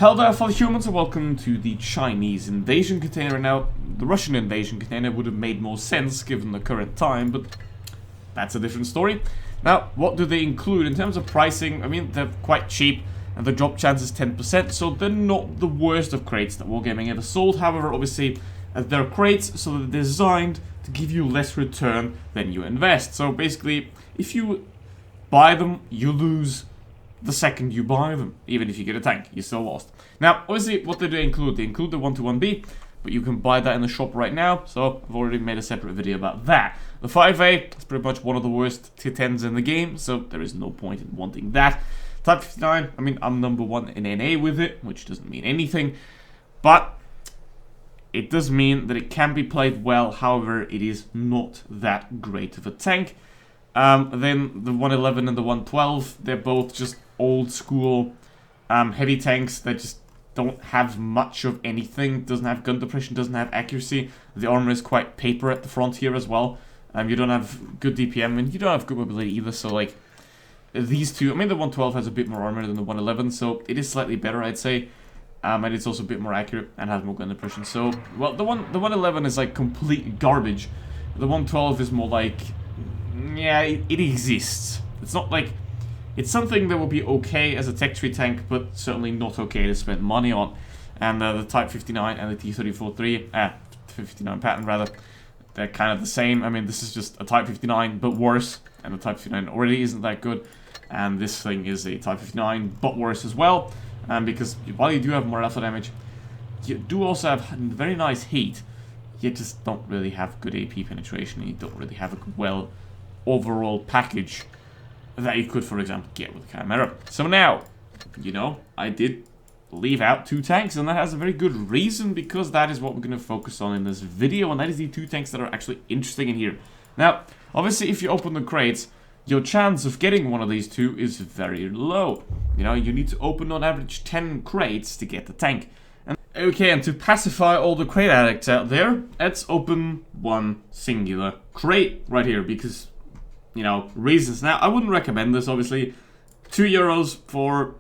Hello there, fellow humans, and welcome to the Chinese invasion container. Now, the Russian invasion container would have made more sense given the current time, but that's a different story. Now, what do they include in terms of pricing? I mean, they're quite cheap, and the drop chance is 10%, so they're not the worst of crates that Wargaming ever sold. However, obviously, they're crates, so they're designed to give you less return than you invest. So basically, if you buy them, you lose the second you buy them. Even if you get a tank, you're still lost. Now, obviously, what they include the 121B, but you can buy that in the shop right now, so I've already made a separate video about that. The 5A is pretty much one of the worst T10s in the game, so there is no point in wanting that. Type 59, I mean, I'm number 1 in NA with it, which doesn't mean anything, but it does mean that it can be played well. However, it is not that great of a tank. Then the 111 and the 112, they're both just old school heavy tanks that just don't have much of anything. Doesn't have gun depression, doesn't have accuracy. The armor is quite paper at the front here as well. You don't have good DPM and you don't have good mobility either, so like these two, I mean the 112 has a bit more armor than the 111, so it is slightly better, I'd say. And it's also a bit more accurate and has more gun depression. So, well, the 111 is like complete garbage. The 112 is more like, yeah, it exists. It's not like, it's something that will be okay as a tech tree tank, but certainly not okay to spend money on. And the Type 59 and the T-34-3, 59 pattern rather, they're kind of the same. I mean, this is just a Type 59, but worse. And the Type 59 already isn't that good. And this thing is a Type 59, but worse as well. Because while you do have more alpha damage, you do also have very nice heat. You just don't really have good AP penetration, and you don't really have a well overall package that you could, for example, get with Chimera. So now, you know, I did leave out 2 tanks, and that has a very good reason, because that is what we're going to focus on in this video, and that is the 2 tanks that are actually interesting in here. Now, obviously, if you open the crates, your chance of getting one of these 2 is very low. You know, you need to open on average 10 crates to get the tank. And okay, and to pacify all the crate addicts out there, let's open one singular crate right here, because, you know, reasons. Now, I wouldn't recommend this, obviously. €2 for,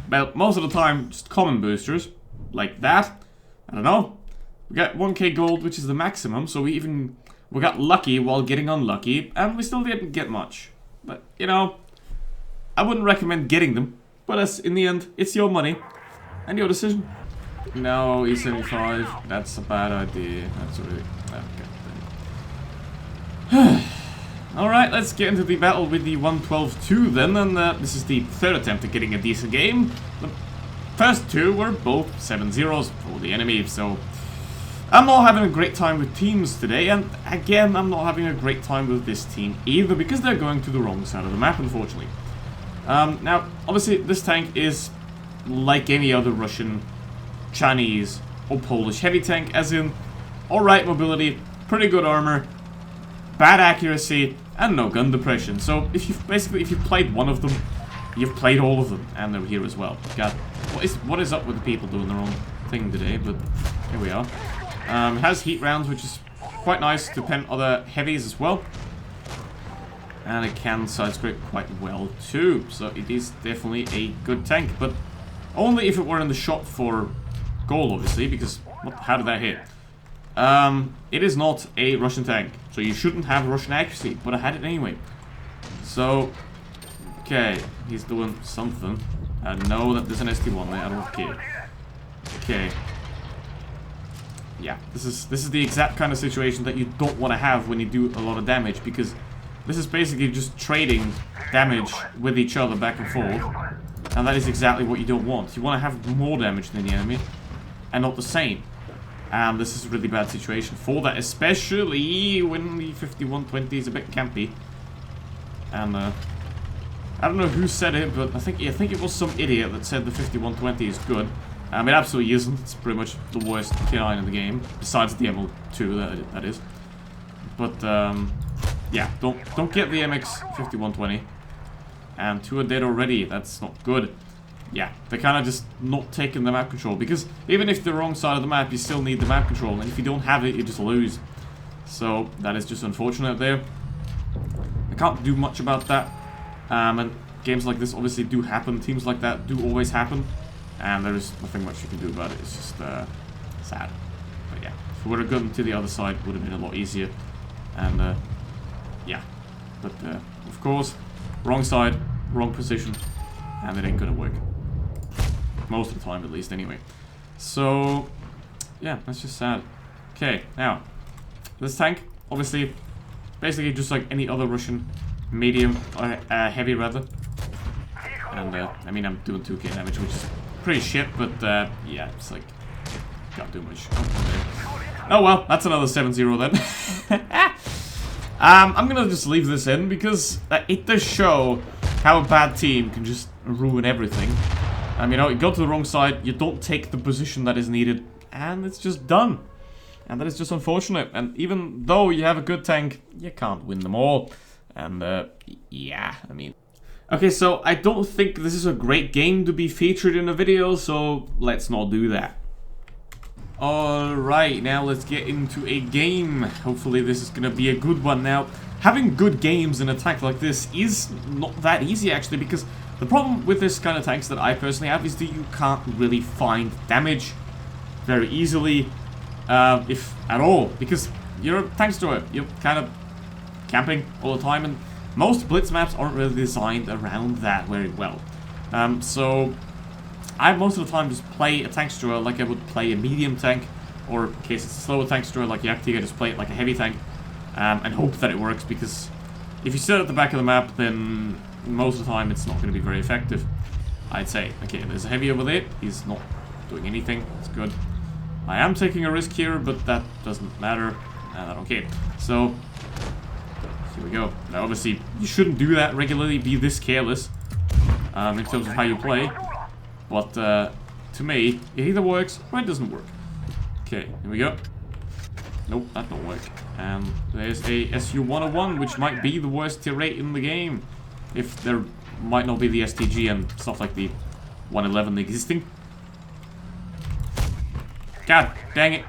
well, most of the time, just common boosters, like that. I don't know. We got 1k gold, which is the maximum, so we got lucky while getting unlucky, and we still didn't get much. But, you know, I wouldn't recommend getting them. But as in the end, it's your money and your decision. No, E75, that's a bad idea. That's really... Okay. Alright, let's get into the battle with the 112-2 then, and this is the 3rd attempt at getting a decent game. The first 2 were both 7-0s for the enemy, so... I'm not having a great time with teams today, and again, I'm not having a great time with this team either, because they're going to the wrong side of the map, unfortunately. Now, obviously, this tank is like any other Russian, Chinese, or Polish heavy tank, as in, alright mobility, pretty good armor, bad accuracy, and no gun depression. So, if you've played one of them, you've played all of them, and they're here as well. God, what is up with the people doing their own thing today, but here we are. It has heat rounds, which is quite nice to pen other heavies as well. And it can side scrape quite well too. So it is definitely a good tank, but only if it were in the shot for gold, obviously, because how did that hit? It is not a Russian tank, so you shouldn't have Russian accuracy, but I had it anyway. So, okay, he's doing something. I know that there's an ST1 there, I don't care. Okay. Yeah, this is the exact kind of situation that you don't want to have when you do a lot of damage, because this is basically just trading damage with each other back and forth, and that is exactly what you don't want. You want to have more damage than the enemy, and not the same. And this is a really bad situation for that, especially when the 5120 is a bit campy. And I don't know who said it, but I think it was some idiot that said the 5120 is good. It absolutely isn't. It's pretty much the worst K9 in the game, besides the ML2, that is. But, yeah, don't get the MX 5120. And 2 are dead already. That's not good. Yeah, they're kind of just not taking the map control, because even if they're wrong side of the map, you still need the map control, and if you don't have it, you just lose. So, that is just unfortunate there. I can't do much about that. And games like this obviously do happen. Teams like that do always happen. And there is nothing much you can do about it. It's just sad. But yeah, if we would have gone to the other side, it would have been a lot easier. And yeah, but of course, wrong side, wrong position, and it ain't gonna work. Most of the time, at least, anyway. So yeah, that's just sad. Okay, now this tank, obviously, basically just like any other Russian, medium or heavy rather. And I mean, I'm doing 2k damage, which is pretty shit, but yeah, it's like can't do much. Oh well, that's another 7-0 then. I'm gonna just leave this in because it does show how a bad team can just ruin everything. You know, you go to the wrong side, you don't take the position that is needed, and it's just done. And that is just unfortunate. And even though you have a good tank, you can't win them all. And yeah, I mean. Okay, so I don't think this is a great game to be featured in a video, so let's not do that. Alright, now let's get into a game. Hopefully this is gonna be a good one. Now, having good games in a tank like this is not that easy actually, because the problem with this kind of tanks that I personally have is that you can't really find damage very easily, if at all, because you're a tank destroyer. You're kind of camping all the time, and most Blitz maps aren't really designed around that very well. So I most of the time just play a tank destroyer like I would play a medium tank, or in case it's a slower tank destroyer like Yakti, I just play it like a heavy tank, and hope that it works, because if you sit at the back of the map, then most of the time it's not going to be very effective, I'd say. Okay, there's a heavy over there. He's not doing anything. It's good. I am taking a risk here, but that doesn't matter, and I don't care. So here we go. Now, obviously, you shouldn't do that regularly, be this careless, in terms of how you play. But, to me, it either works or it doesn't work. Okay, here we go. Nope, that don't work. And there's a SU-101, which might be the worst tier rate in the game. If there might not be the STG and stuff like the 111 existing. God dang it.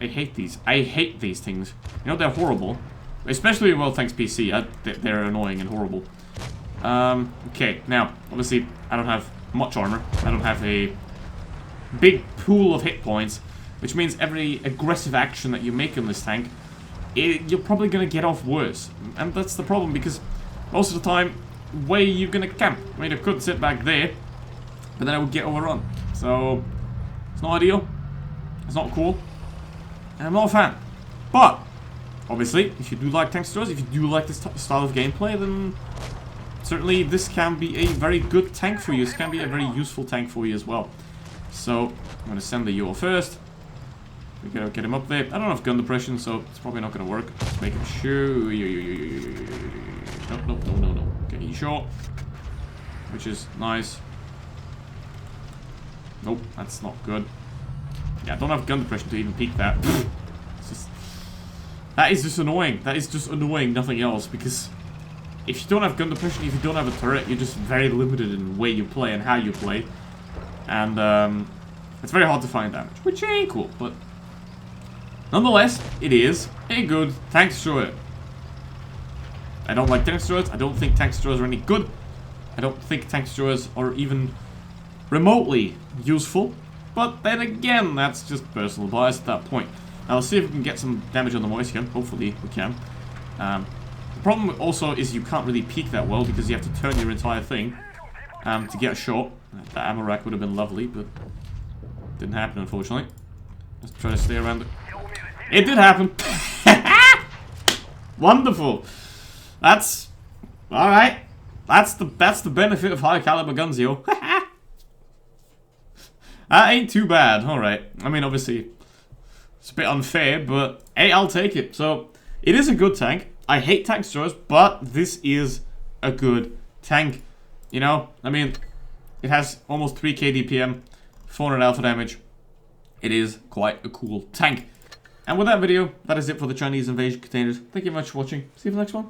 I hate these. I hate these things. You know, they're horrible. Especially, well, thanks PC. They're annoying and horrible. Okay, now, obviously, I don't have much armor. I don't have a big pool of hit points, which means every aggressive action that you make in this tank, you're probably going to get off worse. And that's the problem, because most of the time, where you're going to camp. I mean, I could sit back there, but then I would get overrun. So, it's not ideal. It's not cool. And I'm not a fan. But, obviously, if you do like tank destroyers, if you do like this style of gameplay, then certainly this can be a very good tank for you. This can be a very useful tank for you as well. So, I'm going to send the Euro first. We gotta get him up there. I don't have gun depression, so it's probably not going to work. Let's make him sure. No. Okay, he's short. Which is nice. Nope, that's not good. Yeah, I don't have gun depression to even peek that. It's just, that is just annoying. That is just annoying, nothing else. Because if you don't have gun depression, if you don't have a turret, you're just very limited in the way you play and how you play. And it's very hard to find damage, which ain't cool, but nonetheless, it is a good tank destroyer. I don't like tank destroyers. I don't think tank destroyers are any good. I don't think tank destroyers are even remotely useful. But then again, that's just personal bias at that point. Now let's see if we can get some damage on the Moiscan. Hopefully we can. The problem also is you can't really peek that well because you have to turn your entire thing to get a shot. The ammo rack would have been lovely, but didn't happen unfortunately. Let's try to stay around it. It did happen. Wonderful. That's alright. That's the benefit of high caliber guns, yo. That ain't too bad. Alright. I mean, obviously, it's a bit unfair, but hey, I'll take it. So, it is a good tank. I hate tank destroyers, but this is a good tank. You know, I mean, it has almost 3k DPM, 400 alpha damage. It is quite a cool tank. And with that video, that is it for the Chinese invasion containers. Thank you very much for watching. See you for the next one.